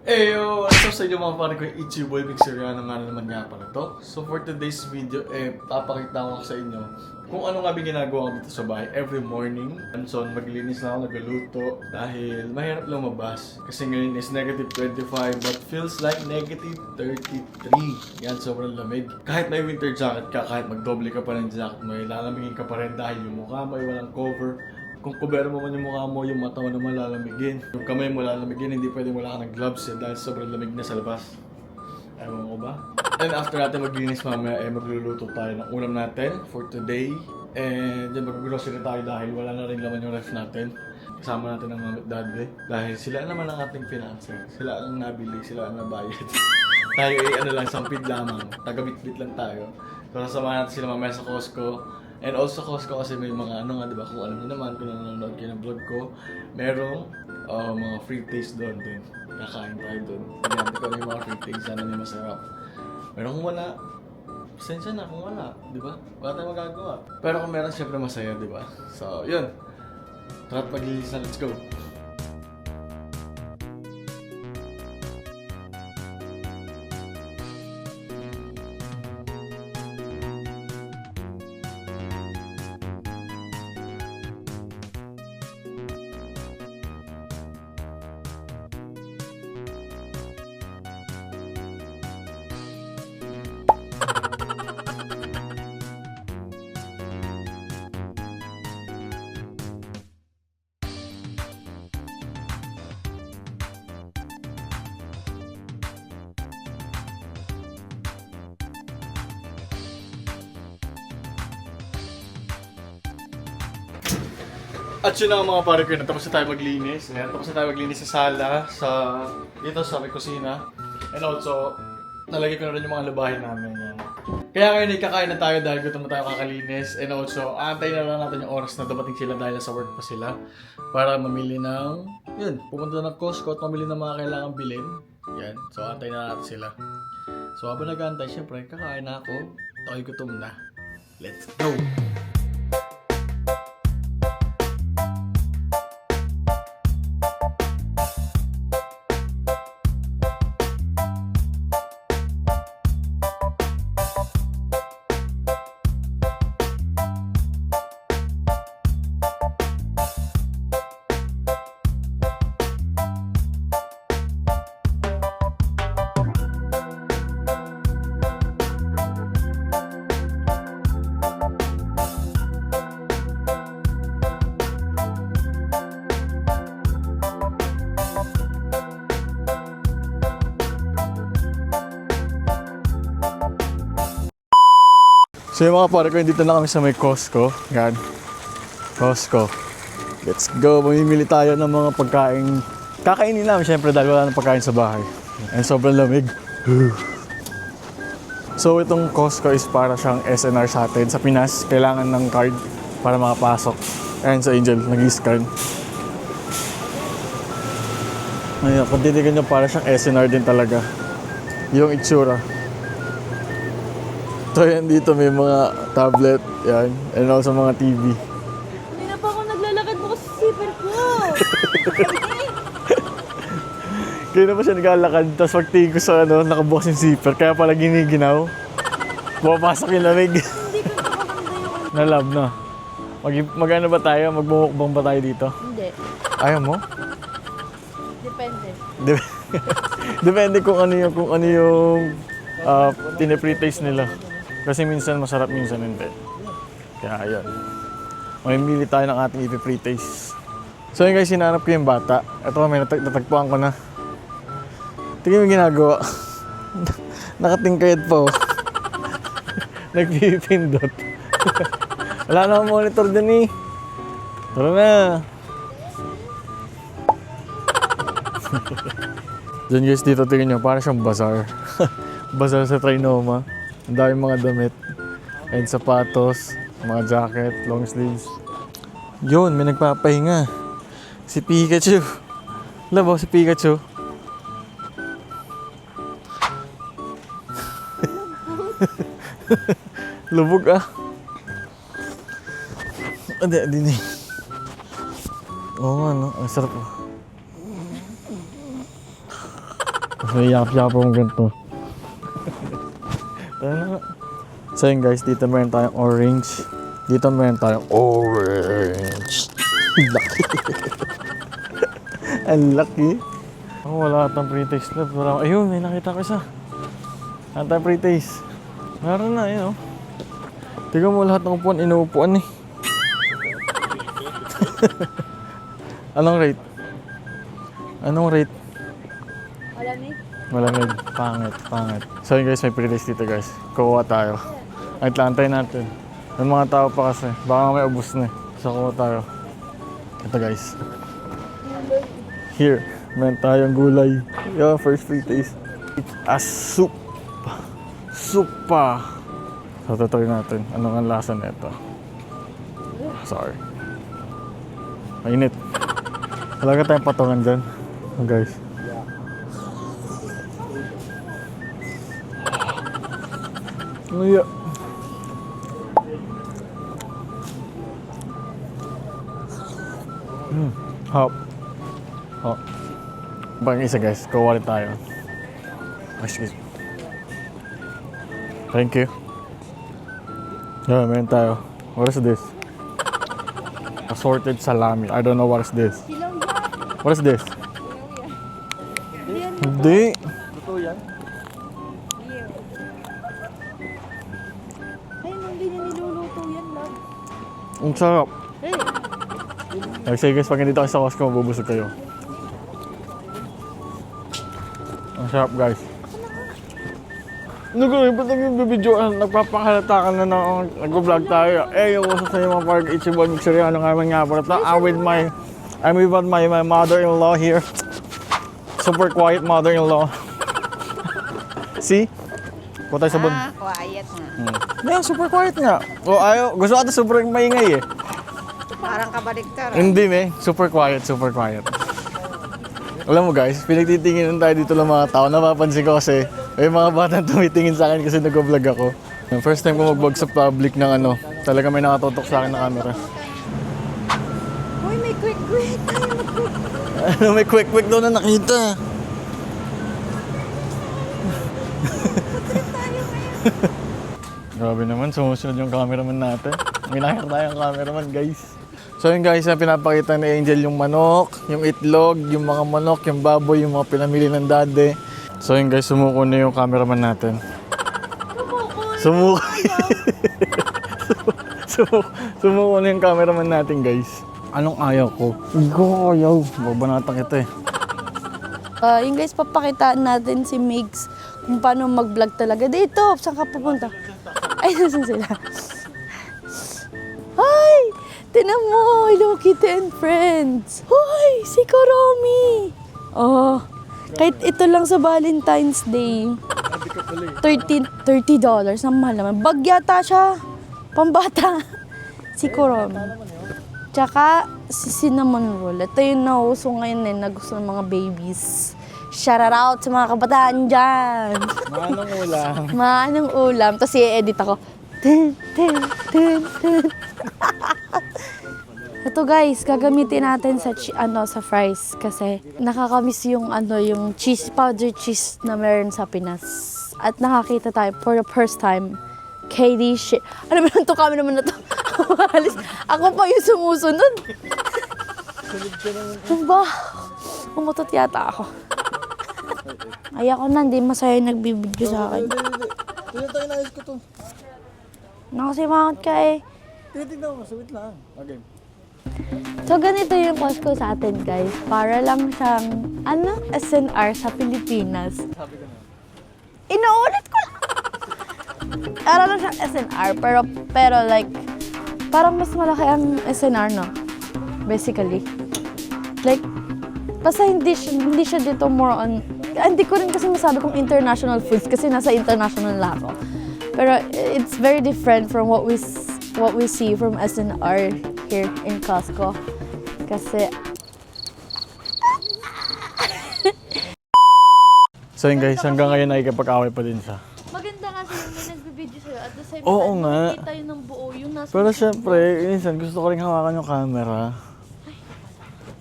Eyo, what's up sa inyo mga pare ko, it's your boy Victoriano nga naman nga pala to. So for today's video, papakita ko sa inyo kung ano nga ginagawa ko dito sa bahay every morning. And so maglinis na ako, nagluto dahil mahirap lumabas. Kasi ngayon is negative 25 but feels like negative 33. Yan, sobrang lamig. Kahit may winter jacket ka, kahit magdoble ka pa ng jacket mo, lalamigin ka pa rin dahil yung mukha mo ay walang cover. Kung kubero mo man yung mukha mo, yung mata mo naman lalamigin. Yung kamay mo lalamigin, hindi pwedeng wala ka ng gloves dahil sobrang lamig na sa labas. Ewan ko ba? And after natin maglinis mamaya, magluluto tayo ng ulam natin for today. And yan, mag-grocery tayo dahil wala na rin laman yung ref natin. Kasama natin ng mama at daddy. Dahil sila naman ang ating financer. Sila ang nabili, sila ang nabayad. Tayo ay sampid lamang. Taga-bit-bit lang tayo. So sasamahan natin sila mamaya sa Costco. And also Costco kasi may mga diba, kung alam niyo naman, kung nanonood kayo ng vlog ko, merong mga free taste doon. Kakain tayo doon. Tignan ko yung mga free taste, sana may masarap. Pero kung wala, pasensya na kung wala, di ba? Wala tayong magagawa. Pero kung meron, syempre masaya, di ba? So, yun. Tara't maglilis na, let's go! At yun na mga pare ko, natapos na tayo maglinis. Ayan, tapos na tayo maglinis sa sala, dito sa may kusina. And also, nalagay ko na rin yung mga labahin namin. Yan. Kaya ngayon kakain na tayo dahil gutom na tayo kakalinis. And also, antayin na lang natin yung oras na dumating sila dahil sa work pa sila. Para mamili ng, pumunta ng Costco at mamili ng mga kailangang bilhin. Yan, so antayin na natin sila. So habang nag-aantay, syempre, kakain na ako. Ako'y gutom na. Let's go! So yung mga pare ko, dito na kami sa may Costco. Yan. Costco. Let's go. Mamimili tayo ng mga pagkain. Kakainin namin syempre dahil wala ng pagkain sa bahay. And sobrang lamig. So itong Costco is para siyang SNR sa atin. Sa Pinas, kailangan ng card para makapasok. Ayan sa Angel, nag-i-scan. Ayan, kung titigan nyo, para siyang SNR din talaga. Yung itsura. So yan, dito may mga tablet, yan, and also mga TV. Hindi na pa ako naglalakad mo kasi zipper ko. Kaya na pa siya naglalakad, tapos pagtingin ko sa nakabukas yung zipper, kaya pala giniginaw. Pumapasok yung lamig. Hindi ko nakakanda yung... Nalab na. Mag-ano ba tayo? Magbumukbang ba tayo dito? Hindi. Ayaw mo? Depende. Depende kung ano yung tine-pre-taste nila. Kasi minsan masarap, minsan hindi. Kaya ayun. Mamimili tayo ng ating ipi-pre-taste. So yun guys, sinanap ko yung bata. Ito may natagpuan ko na. Tingnan yung ginagawa. Nakatingkayad pa oh. Nagpipindot. Wala na akong monitor din eh. Tara na. Diyan guys, dito tingnan nyo, para siyang bazaar. Bazaar sa Trinoma. Ang daming mga damit. And sapatos, mga jacket, long sleeves. Yun, may nagpapahinga. Si Pikachu. Alam mo si Pikachu? Lubog ah. Hindi. Oo nga no, ang sarap oh. Tapos may yakap-yakap akong ganito. Tara na nga. So yun guys, dito meron tayong orange. Dito meron tayong orange. Laki. Ang laki. Oh, wala atang pre-taste lab. Ayun, may nakita ko isa. Ata pre-taste. Meron na, yun oh. Tignan mo lahat ng upuan, inuupuan eh. Anong rate? Anong rate? Malamig. Malamig. Pangit. So yun guys, may pre-taste dito guys. Kukuha tayo. Ay, antay natin. May mga tao pa kasi. Baka may ubos na eh. So kukuha tayo. Ito guys. Here, meron tayong gulay. Yeah, first pre-taste. It's a soup. Supa. So, tutuloy natin. Anong ang lasa nito? Sorry. Mainit. Wala ka tayong patungan dyan. Oh, guys. Nguya. Hop. Oh. Bang isa guys. Kuha rin tayo. Excuse me. Thank you. Yeah, meron tayo. What is this? Assorted salami. I don't know what is this. Silaw yan. What is this? Yan. Hindi. Totoo yan? Ay, hindi niya niluluto yan, love. Ang sarap. Hey. Sige guys, pag hindi tayo sa Costco, mabubusog kayo. Ang sarap guys. Ano ko, ba't nag-videoan? Nagpapakalata ka na nag-vlog tayo. Eh, yung uso sa iyo mga parang Ichiban Mixeriano nga man nga pala. I'm with my mother-in-law here. Super quiet mother-in-law. See? Puta sa sabon. Quiet nga. Yeah, super quiet nga. O ayaw, gusto ata super maingay eh. Parang kabaliktaran. Hindi me, super quiet. Alam mo guys, pinagtitinginan tayo dito ng mga tao. Napapansin ko kasi may mga batang tumitingin sa akin kasi nag-vlog ako. First time ko mag-vlog sa public ng ano, talaga may nakatutok sa akin na camera. Uy, may quick. Tayo mag-quick. Ano, may quick daw na nakita. Grabe naman, sumusunod yung cameraman natin. May nakita tayong cameraman guys. So yun guys, yung pinapakita ni Angel yung manok, yung itlog, yung mga manok, yung baboy, yung mga pinamili ng daddy. So yun guys, sumuko na yung cameraman natin. Sumuko na yung cameraman natin guys. Anong ayaw ko? Hindi ko ayaw. Babanatan kita eh. Yung guys, papakitaan natin si Migs kung paano mag-vlog talaga. Dito, saan ka pupunta? Ay, nasan sila? Ay! Tinan mo! Hello Kitty and Friends! Hoy! Si Kuromi! Oh, kahit ito lang sa Valentine's Day. $30. Ang mahal naman. Bag yata siya. Pambata. Si Kuromi. Tsaka si cinnamon roll. Ito yung nauso ngayon na gusto ng mga babies. Shout out sa mga kabataan dyan. Manong ulam. Maanong ulam. Tapos i-edit ako. Ito guys, gagamitin natin sa sa fries kasi nakakamiss yung yung cheese, powder cheese na meron sa Pinas. At nakakita tayo for the first time. KD shit. Ano ba ito? Kami naman na ito. Ako pa yung sumusunod. Ano ba? Umutot yata ako. Ay ako na, hindi masaya nagbibideo sa akin. Tignan tayo, naayos ko to. Nakasimangot ka eh. Tignan mo, sweet lang. Okay. So ganito yung post ko sa atin guys. Para lang siyang, SNR sa Pilipinas. Sabi ko na. Inuulit ko lang. Para lang siyang SNR, pero like, parang mas malaki ang SNR, no? Basically. Like, basta hindi siya dito more on, hindi ko rin kasi masabi kung international foods kasi nasa international na ako. Pero it's very different from what we see from SNR here in Costco. Kasi So yun guys, hanggang ngayon nakikipag-away pa din siya. maganda kasi yung may nagbibideo sa'yo at the same Oo time, nga. makikita yun ng buo yung nasa Pero syempre, minsan gusto ko rin hawakan yung camera.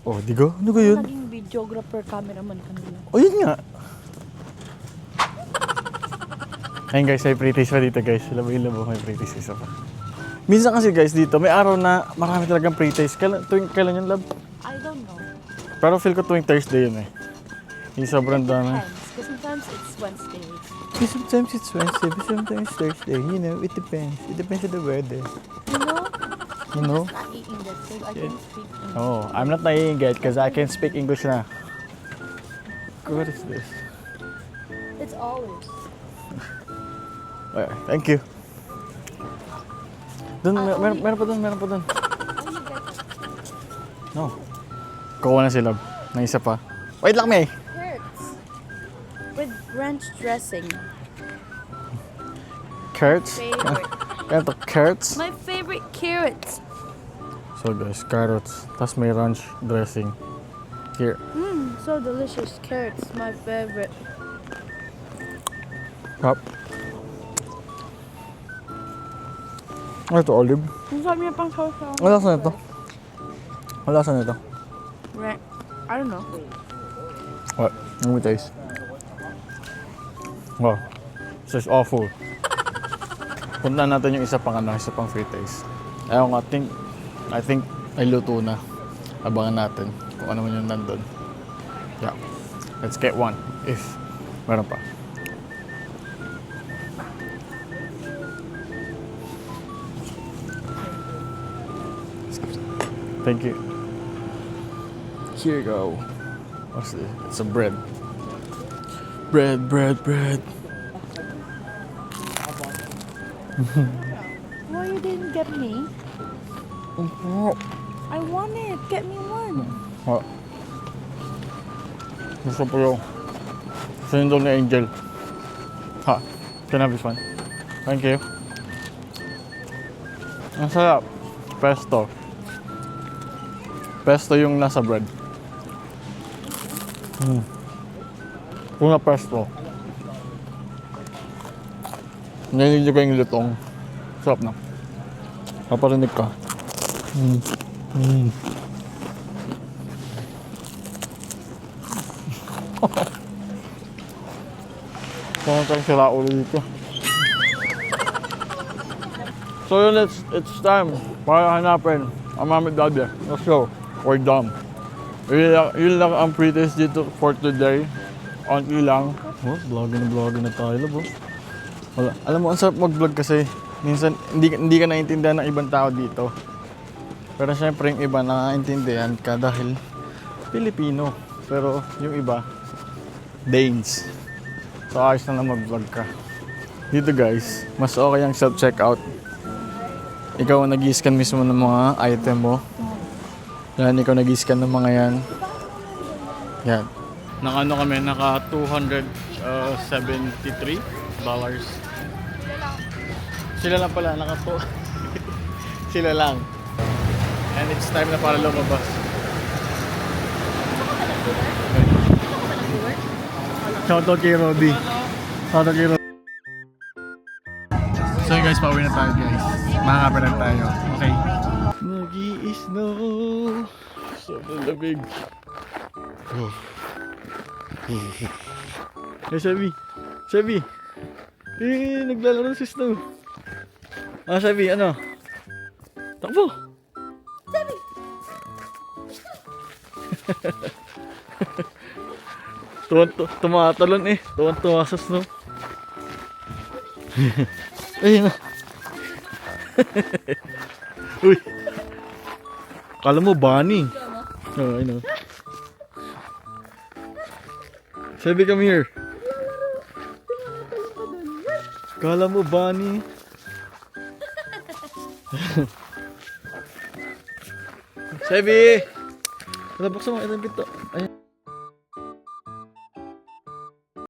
Oh, di ko? Ano ko yun? naging videographer, cameraman kanina. Oh, yun nga. Ayun guys, may pretties pa dito guys. Labo-labo, may pretties isa pa. Minsan kasi guys dito, may araw na marami talagang pretties. Kailan yun, love? I don't know. Pero feel ko tuwing Thursday yun eh. Yung sobrang dami. Because sometimes it's Wednesday. Sometimes it's Wednesday, but sometimes Thursday. You know, it depends. It depends on the weather. You know? You know? Not eating this because I can speak English. Oh, I'm not naiingit yet because I can speak English na. What is this? It's always. Okay, thank you. Dun, meron pa dun. No. Kuha na si Love. Na isa pa. Wait lang, May. Carrots. With ranch dressing. Carrots? Favorite. Yan to, carrots. My favorite carrots. So guys, carrots. Tapos may ranch dressing. Here. So delicious. Carrots, my favorite. Hop. Ano ito, olive? Ang sarap niya pang sausaw. Wala sa nito. Wala sa nito. Right. I don't know. What? Let me taste. Wow. This is awful. Punta natin yung isa pang free taste. Ayun, I think ay luto na. Abangan natin kung ano man yung nandun. Yeah. Let's get one. If meron pa. Thank you. Here you go. What's this? It's a bread. Bread. Why you didn't get me? I want it. Get me one. What? Gusto ko yung sinundol ni Angel. Ha? Can I have this one? Thank you. Ang sarap. Pesto. Pesto yung nasa bread. Puna pesto. Nalilig ko yung lutong. Sarap na. Kaparinig ka. Parang kang sira ulo dito. So yun, it's time para hanapin ang mami daddy. Let's go. We're done. Yun lang ang pretest dito for today. Onti lang. Oh, vlogging na tayo, labo. Wala. Alam mo, ang sarap mag-vlog kasi minsan hindi ka naiintindihan ng ibang tao dito. Pero syempre yung iba nakaintindihan ka dahil Pilipino. Pero yung iba, Danes. So ayos na mag-vlog ka. Dito guys, mas okay ang self-checkout. Ikaw ang nag-i-scan mismo ng mga item mo. Yan, ikaw nag-i-scan ng mga yan. Yan. Naka kami, naka $273. Sila lang pala, naka Sila lang. And it's time na para lumabas. Shoutout kay Robby. Shoutout kay Robby. So yun guys, pauwi na tayo guys. Makakapalan tayo. Okay. Nag-i-snow. Sobrang lamig. Hey, Chevy. Naglalaro si Snow. Chevy, ano? Takbo. Chevy. Tumatalon eh. Tuwan-tuwa sa Snow. Ayun na. Uy. Kala mo bunny. Oh, I know. Chevy, come here. Kala mo bunny. Chevy! Buksan mo, itong pinto. Ayan.